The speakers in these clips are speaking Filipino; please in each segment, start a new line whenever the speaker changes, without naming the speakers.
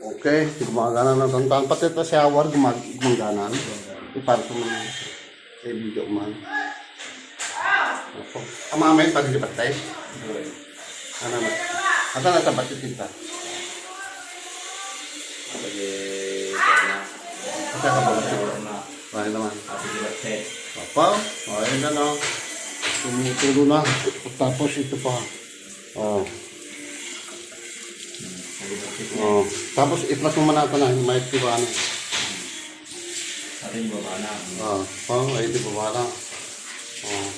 Okay, gumagana na tantan. Pati ito shower, gumagana. Para sa mga video man. Mamay, pag-lipat tayo. Ano na? Ata na tabat yung tinta. Ata ka ba? Bahay naman. Papa, ayun na no. Tumutulo na. Tapos ito pa. Oh. Oh. Tapos i-plus mo na ito na. May tiba na.
Ating baba na.
Oh, ay ito baba na. Oh.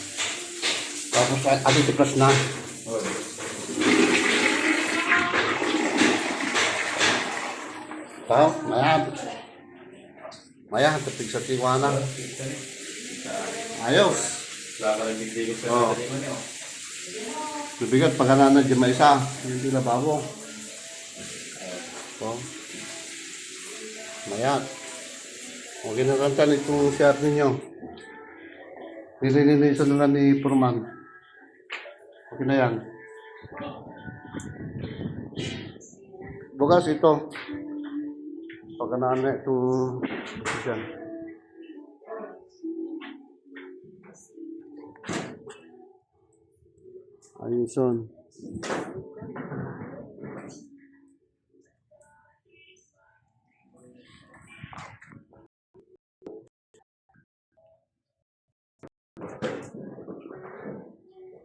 Tapos ating i-plus na. Tao, Maya, tapig sa tiwana. Ayos. Oh. Bibigat pagkananan dyan may isa. Hindi na babo. Oh. Maya. Okay na kantan itong share ninyo. Nililinisan na lang ni Purman. Okay na yan. Bukas ito. Pagkanaan na itong dyan. Ayuson.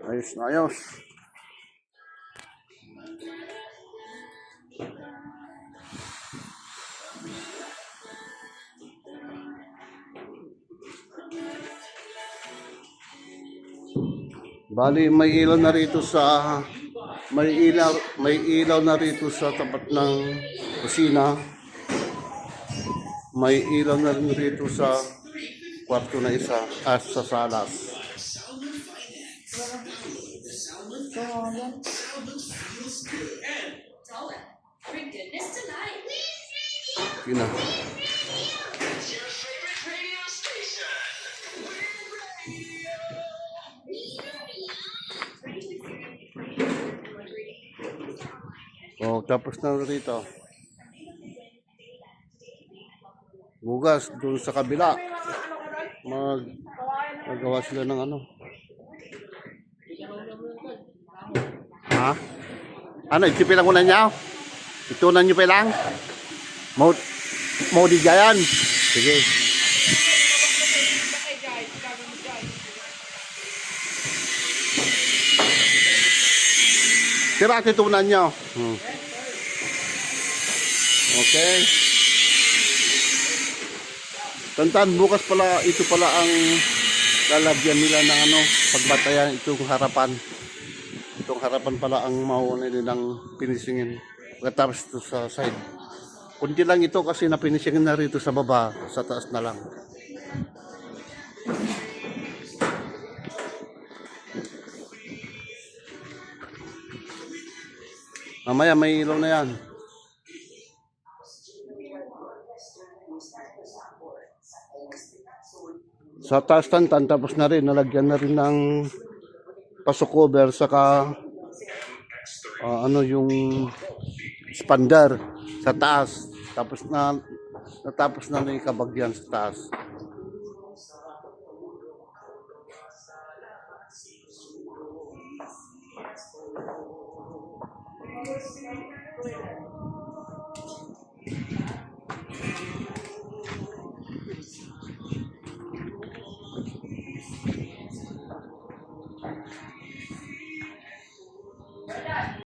Ayos na ayos. Bali may ilaw na rito sa may ilaw na rito sa tapat ng kusina. May ilaw na rin rito sa kwarto na isa at sa salas. Yun na. Oh, tapos na rito. Bugas doon sa kabila. Magawa sila ng ano. Ha? Ano, itipilang ko na niya? Itunan nyo pa lang? Mau di gayan? Sige. Tira titunan nyo. Okay. Tantan, bukas pala, ito pala ang lalagyan nila ng ano, pagbatayan itong harapan. Itong harapan pala ang mauna nilang pinisingin. Pagkatapos ito sa side. Kunti lang ito kasi napinisingin na rito sa baba, sa taas na lang. Mamaya may ilaw na yan. Sa taas tantan, tapos na rin, nalagyan na rin ng pasok cover, saka ano yung expander sa taas. Natapos na yung kabagyan sa taas.